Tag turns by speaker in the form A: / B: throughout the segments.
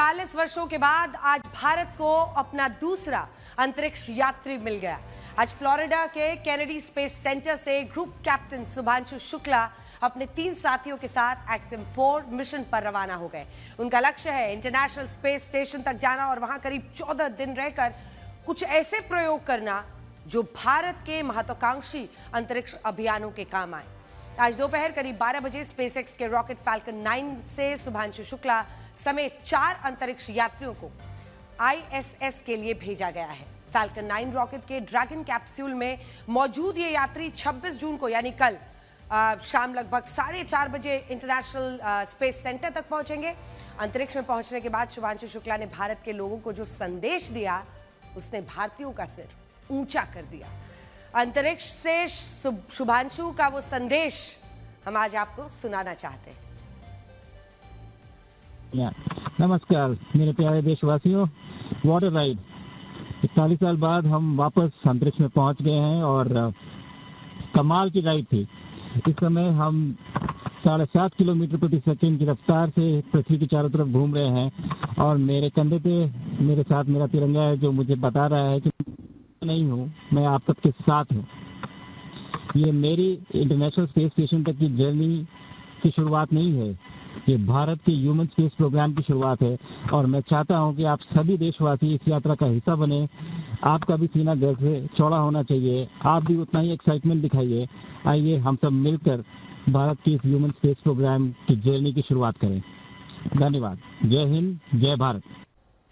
A: 41 वर्षों के बाद आज भारत को अपना दूसरा अंतरिक्ष यात्री मिल गया। आज फ्लोरिडा के केनेडी स्पेस सेंटर से ग्रुप कैप्टन शुभांशु शुक्ला अपने 3 साथियों के साथ एक्सएम-4 मिशन पर रवाना हो गए। उनका लक्ष्य है इंटरनेशनल स्पेस स्टेशन तक जाना और वहां करीब 14 दिन रहकर कुछ ऐसे प्रयोग करना जो भारत के महत्वाकांक्षी अंतरिक्ष अभियानों के काम आए। आज दोपहर करीब 12 बजे स्पेसएक्स के रॉकेट फैल्कन 9 से शुभांशु शुक्ला समेत 4 अंतरिक्ष यात्रियों को ISS के लिए भेजा गया है। फैल्कन 9 रॉकेट के ड्रैगन कैप्सूल में मौजूद ये यात्री 26 जून को यानी कल शाम लगभग 4:30 बजे इंटरनेशनल स्पेस सेंटर तक पहुंचेंगे। अंतरिक्ष में पहुंचने के बाद शुभांशु शुक्ला ने भारत के लोगों को जो संदेश दिया, उसने भारतीयों का सिर ऊंचा कर दिया। अंतरिक्ष से शुभांशु का वो संदेश हम आज आपको सुनाना चाहते हैं।
B: नमस्कार मेरे प्यारे देशवासियों, वाटर राइड 41 साल बाद हम वापस अंतरिक्ष में पहुंच गए हैं और कमाल की राइड थी। इस समय हम 7.5 किलोमीटर प्रति सेकंड की रफ्तार से पृथ्वी के चारों तरफ घूम रहे हैं और मेरे कंधे पे मेरे साथ मेरा तिरंगा है जो मुझे बता रहा है कि नहीं हूँ, मैं आप सबके साथ हूँ। ये मेरी इंटरनेशनल स्पेस स्टेशन तक की जर्नी की शुरुआत नहीं है, ये भारत के ह्यूमन स्पेस प्रोग्राम की शुरुआत है और मैं चाहता हूं कि आप सभी देशवासी इस यात्रा का हिस्सा बने। आपका भी सीना गर्व से चौड़ा होना चाहिए, आप भी उतना ही एक्साइटमेंट दिखाइए। आइए हम सब मिलकर भारत के इस ह्यूमन स्पेस प्रोग्राम की जर्नी की शुरुआत करें। धन्यवाद। जय हिंद, जय भारत।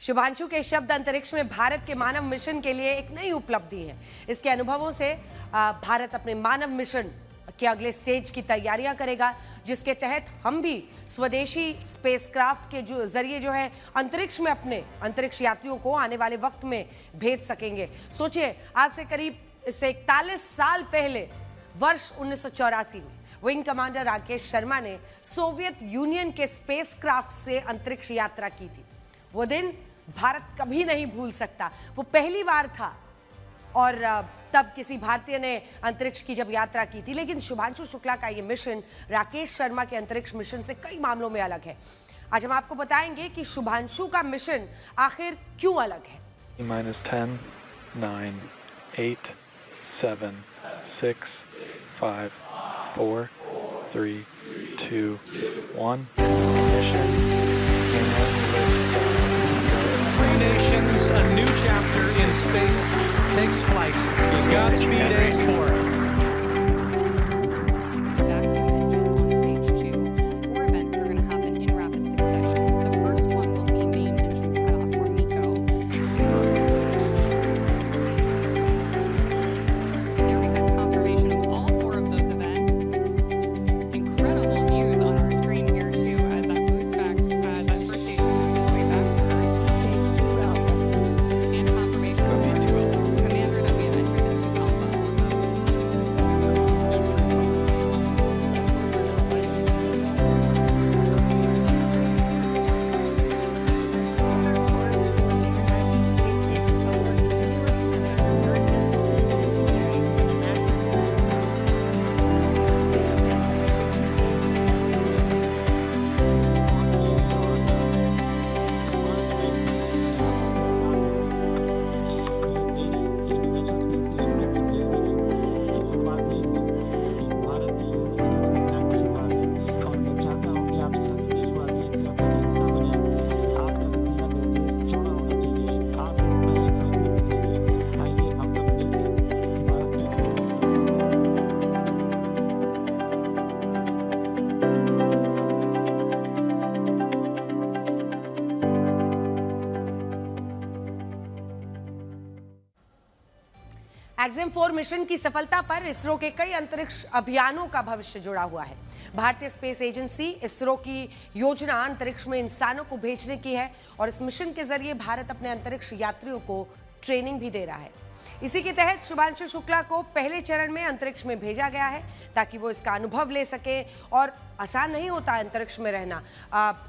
A: शुभांशु के शब्द अंतरिक्ष में भारत के मानव मिशन के लिए एक नई उपलब्धि है। इसके अनुभवों से भारत अपने मानव मिशन के अगले स्टेज की तैयारियां करेगा, जिसके तहत हम भी स्वदेशी स्पेसक्राफ्ट के जरिए जो है अंतरिक्ष में अपने अंतरिक्ष यात्रियों को आने वाले वक्त में भेज सकेंगे। सोचिए, आज से करीब 41 साल पहले वर्ष 1984 में विंग कमांडर राकेश शर्मा ने सोवियत यूनियन के स्पेसक्राफ्ट से अंतरिक्ष यात्रा की थी। वो दिन भारत कभी नहीं भूल सकता। वो पहली बार था और तब किसी भारतीय ने अंतरिक्ष की जब यात्रा की थी। लेकिन शुभांशु शुक्ला का ये मिशन राकेश शर्मा के अंतरिक्ष मिशन से कई मामलों में अलग है। आज हम आपको बताएंगे कि शुभांशु का मिशन आखिर क्यों अलग है।
C: -10, 9, 8, 7, 6, 5, 4, 3, 2, 1.
D: Free nations, a new chapter in space takes flight. Godspeed, X4.
A: Axiom four mission की सफलता पर इसरो के कई अंतरिक्ष अभियानों का भविष्य जुड़ा हुआ है। भारतीय स्पेस एजेंसी इसरो की योजना अंतरिक्ष में इंसानों को भेजने की है और इस मिशन के जरिए भारत अपने अंतरिक्ष यात्रियों को ट्रेनिंग भी दे रहा है। इसी के तहत शुभांशु शुक्ला को पहले चरण में अंतरिक्ष में भेजा गया है ताकि वो इसका अनुभव ले सके। और आसान नहीं होता अंतरिक्ष में रहना,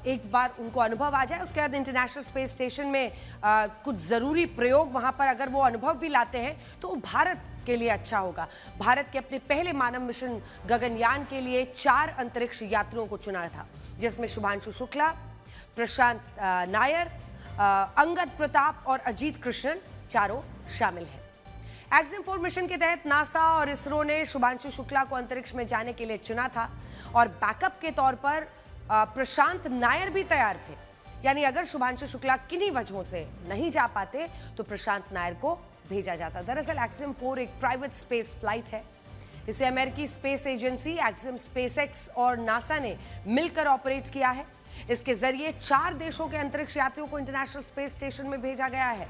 A: एक बार उनको अनुभव आ जाए उसके बाद इंटरनेशनल स्पेस स्टेशन में कुछ ज़रूरी प्रयोग वहाँ पर अगर वो अनुभव भी लाते हैं तो भारत के लिए अच्छा होगा। भारत के अपने पहले मानव मिशन गगनयान के लिए 4 अंतरिक्ष यात्रियों को चुना था, जिसमें शुभांशु शुक्ला, प्रशांत नायर, अंगद प्रताप और अजीत कृष्णन चारों शामिल हैं। एक्जिम 4 मिशन के तहत नासा और इसरो ने शुभांशु शुक्ला को अंतरिक्ष में जाने के लिए चुना था और बैकअप के तौर पर प्रशांत नायर भी तैयार थे। यानी अगर शुभांशु शुक्ला किन्हीं वजहों से नहीं जा पाते तो प्रशांत नायर को भेजा जाता। दरअसल एक्जिम 4 एक प्राइवेट स्पेस फ्लाइट है। इसे अमेरिकी स्पेस एजेंसी एक्जिम, स्पेसएक्स और नासा ने मिलकर ऑपरेट किया है। इसके जरिए 4 देशों के अंतरिक्ष यात्रियों को इंटरनेशनल स्पेस स्टेशन में भेजा गया है।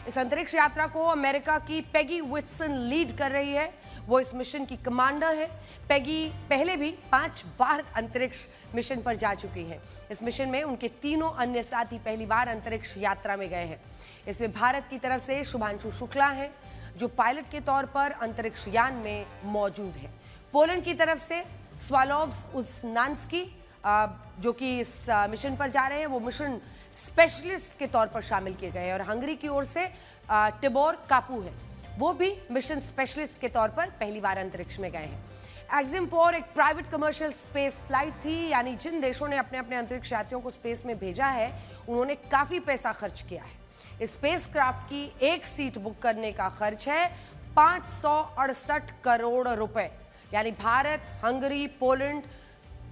A: इस अंतरिक्ष यात्रा को अमेरिका की पेगी विट्सन लीड कर रही है। वो इस मिशन की कमांडर है। पेगी पहले भी 5 बार अंतरिक्ष मिशन पर जा चुकी हैं। इस मिशन में उनके तीनों अन्य साथी पहली बार अंतरिक्ष यात्रा में गए हैं। इसमें भारत की तरफ से शुभांशु शुक्ला हैं, जो पायलट के तौर पर अंतरिक्ष यान में मौजूद है। पोलैंड की तरफ से स्वालोव्स उस्नान्स्की, जो कि इस मिशन पर जा रहे हैं, वो मिशन स्पेशलिस्ट के तौर पर शामिल किए गए हैं। और हंगरी की ओर से टिबोर कापू है, वो भी मिशन स्पेशलिस्ट के तौर पर पहली बार अंतरिक्ष में गए हैं। एक्जिम 4 एक प्राइवेट कमर्शियल स्पेस फ्लाइट थी। यानी जिन देशों ने अपने अपने अंतरिक्ष यात्रियों को स्पेस में भेजा है, उन्होंने काफी पैसा खर्च किया है। इस स्पेसक्राफ्ट की एक सीट बुक करने का खर्च है 568 करोड़ रुपए। यानी भारत, हंगरी, पोलैंड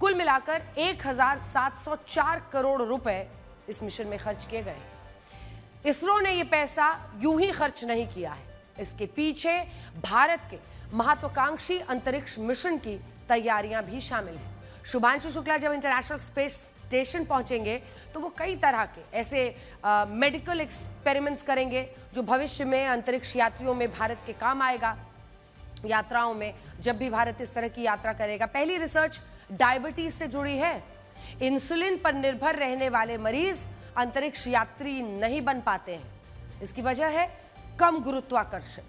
A: कुल मिलाकर 1704 करोड़ रुपए इस मिशन में खर्च किए गए। इसरो ने यह पैसा यूं ही खर्च नहीं किया है। इसके पीछे भारत के महत्वाकांक्षी अंतरिक्ष मिशन की तैयारियां भी शामिल हैं। शुभांशु शुक्ला जब इंटरनेशनल स्पेस स्टेशन पहुंचेंगे तो वो कई तरह के ऐसे मेडिकल एक्सपेरिमेंट्स करेंगे जो भविष्य में अंतरिक्ष यात्रियों में भारत के काम आएगा। यात्राओं में जब भी भारत इस तरह की यात्रा करेगा। पहली रिसर्च डायबिटीज से जुड़ी है। इंसुलिन पर निर्भर रहने वाले मरीज अंतरिक्ष यात्री नहीं बन पाते हैं। इसकी वजह है कम गुरुत्वाकर्षण,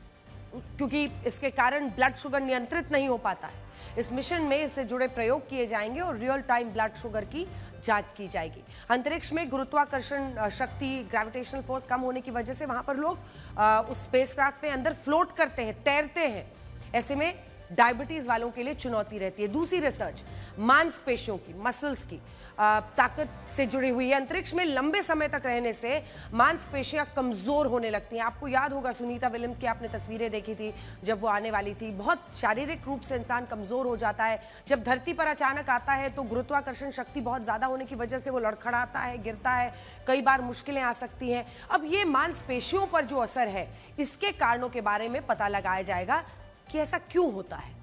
A: क्योंकि इसके कारण ब्लड शुगर नियंत्रित नहीं हो पाता है। इस मिशन में इससे जुड़े प्रयोग किए जाएंगे और रियल टाइम ब्लड शुगर की जांच की जाएगी। अंतरिक्ष में गुरुत्वाकर्षण शक्ति, ग्रेविटेशनल फोर्स कम होने की वजह से वहां पर लोग उस स्पेसक्राफ्ट में अंदर फ्लोट करते हैं, तैरते हैं। ऐसे में डायबिटीज वालों के लिए चुनौती रहती है। दूसरी रिसर्च मांसपेशियों की, मसल्स की ताकत से जुड़ी हुई है। अंतरिक्ष में लंबे समय तक रहने से मांसपेशियां कमजोर होने लगती हैं। आपको याद होगा सुनीता विलियम्स की आपने तस्वीरें देखी थी जब वो आने वाली थी। बहुत शारीरिक रूप से इंसान कमजोर हो जाता है। जब धरती पर अचानक आता है तो गुरुत्वाकर्षण शक्ति बहुत ज्यादा होने की वजह से वो लड़खड़ाता है, गिरता है, कई बार मुश्किलें आ सकती हैं। अब ये मांसपेशियों पर जो असर है, इसके कारणों के बारे में पता लगाया जाएगा कि ऐसा क्यों होता है।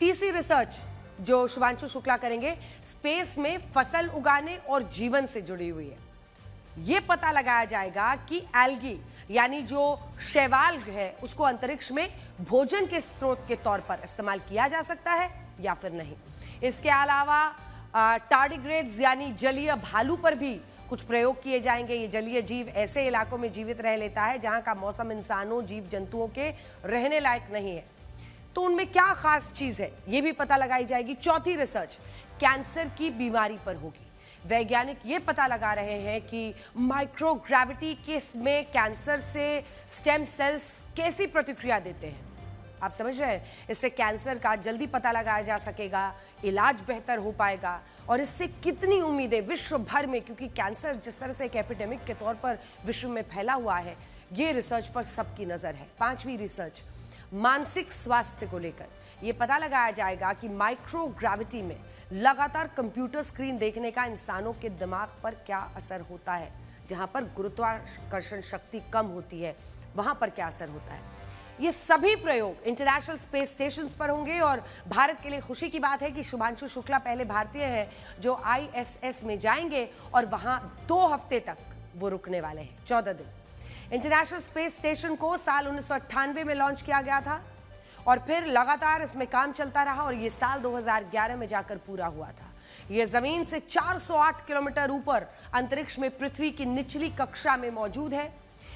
A: तीसरी रिसर्च जो शुभांशु शुक्ला करेंगे, स्पेस में फसल उगाने और जीवन से जुड़ी हुई है। यह पता लगाया जाएगा कि एल्गी यानी जो शैवाल है, उसको अंतरिक्ष में भोजन के स्रोत के तौर पर इस्तेमाल किया जा सकता है या फिर नहीं। इसके अलावा टार्डिग्रेड्स यानी जलीय भालू पर भी कुछ प्रयोग किए जाएंगे। ये जलीय जीव ऐसे इलाकों में जीवित रह लेता है जहां का मौसम इंसानों, जीव जंतुओं के रहने लायक नहीं है, तो उनमें क्या खास चीज है, यह भी पता लगाई जाएगी। चौथी रिसर्च कैंसर की बीमारी पर होगी। वैज्ञानिक ये पता लगा रहे हैं कि माइक्रोग्रेविटी केस में कैंसर से स्टेम सेल्स कैसी प्रतिक्रिया देते हैं। आप समझ रहे हैं, इससे कैंसर का जल्दी पता लगाया जा सकेगा, इलाज बेहतर हो पाएगा। और इससे कितनी उम्मीदें विश्व भर में, क्योंकि कैंसर जिस तरह से एक एपिडेमिक के तौर पर विश्व में फैला हुआ है, ये रिसर्च पर सबकी नजर है। पांचवी रिसर्च मानसिक स्वास्थ्य को लेकर यह पता लगाया जाएगा कि माइक्रोग्रेविटी में लगातार कंप्यूटर स्क्रीन देखने का इंसानों के दिमाग पर क्या असर होता है। जहां पर गुरुत्वाकर्षण शक्ति कम होती है, वहां पर क्या असर होता है। ये सभी प्रयोग इंटरनेशनल स्पेस स्टेशन पर होंगे। और भारत के लिए खुशी की बात है कि शुभांशु शुक्ला पहले भारतीय हैं जो ISS में जाएंगे और वहां 2 हफ्ते तक वो रुकने वाले हैं, 14 दिन। इंटरनेशनल स्पेस स्टेशन को साल 1998 में लॉन्च किया गया था और फिर लगातार इसमें काम चलता रहा और ये साल 2011 में जाकर पूरा हुआ था। यह जमीन से 408 किलोमीटर ऊपर अंतरिक्ष में पृथ्वी की निचली कक्षा में मौजूद है।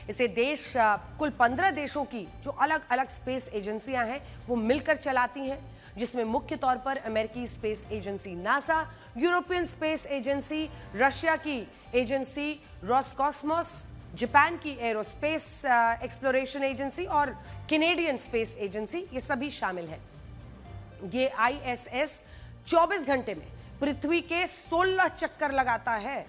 A: इसे देश कुल 15 देशों की जो अलग अलग स्पेस एजेंसियां हैं वो मिलकर चलाती हैं, जिसमें मुख्य तौर पर अमेरिकी space agency NASA, European space agency, Russia की एजेंसी रॉसकॉस्मोस, जापान की एरोस्पेस एक्सप्लोरेशन एजेंसी और कैनेडियन स्पेस एजेंसी, ये सभी शामिल हैं। ये ISS 24 घंटे में पृथ्वी के 16 चक्कर लगाता है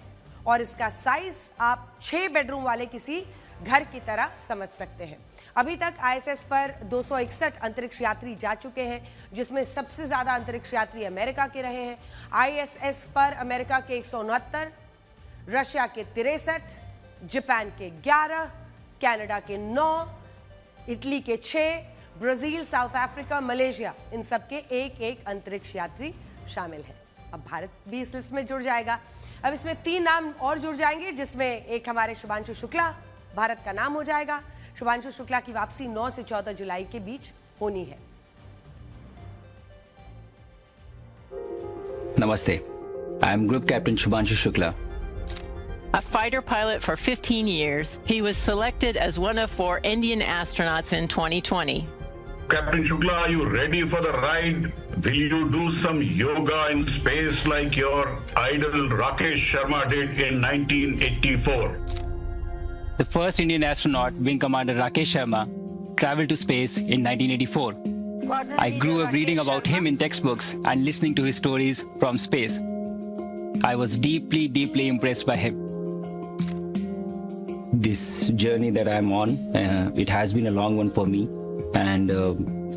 A: और इसका साइज आप 6 बेडरूम वाले किसी घर की तरह समझ सकते हैं। अभी तक आईएसएस पर 261 अंतरिक्ष यात्री जा चुके हैं, जिसमें सबसे ज्यादा अंतरिक्ष यात्री अमेरिका के रहे हैं। आईएसएस पर अमेरिका के 169, रशिया के 63, जापान के 11, कनाडा के 9, इटली के 6, ब्राजील, साउथ अफ्रीका, मलेशिया, इन सबके एक एक अंतरिक्ष यात्री शामिल हैं। अब भारत भी इस लिस्ट में जुड़ जाएगा। अब इसमें 3 नाम और जुड़ जाएंगे, जिसमें एक हमारे शुभांशु शुक्ला भारत का नाम हो जाएगा। शुभांशु शुक्ला की वापसी 9 से 14 जुलाई के बीच होनी है।
E: Namaste. I am Group Captain Shubhanshu Shukla.
F: A fighter pilot for 15 years, he was selected as one of 4 Indian astronauts in 2020.
G: Captain Shukla, are you ready for the ride? Will you do some yoga in space like your idol Rakesh Sharma did in 1984?
E: The first Indian astronaut, Wing Commander Rakesh Sharma, traveled to space in 1984. I grew up reading about him in textbooks and listening to his stories from space. I was deeply, deeply impressed by him. This journey that I'm on, it has been a long one for me. And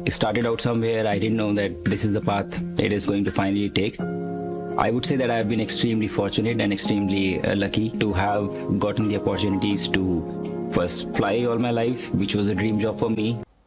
E: it started out somewhere. I didn't know that this is the path it is going to finally take. I would say that I have been extremely fortunate and extremely lucky to have gotten the opportunities to first fly all my life, which was a dream job for me.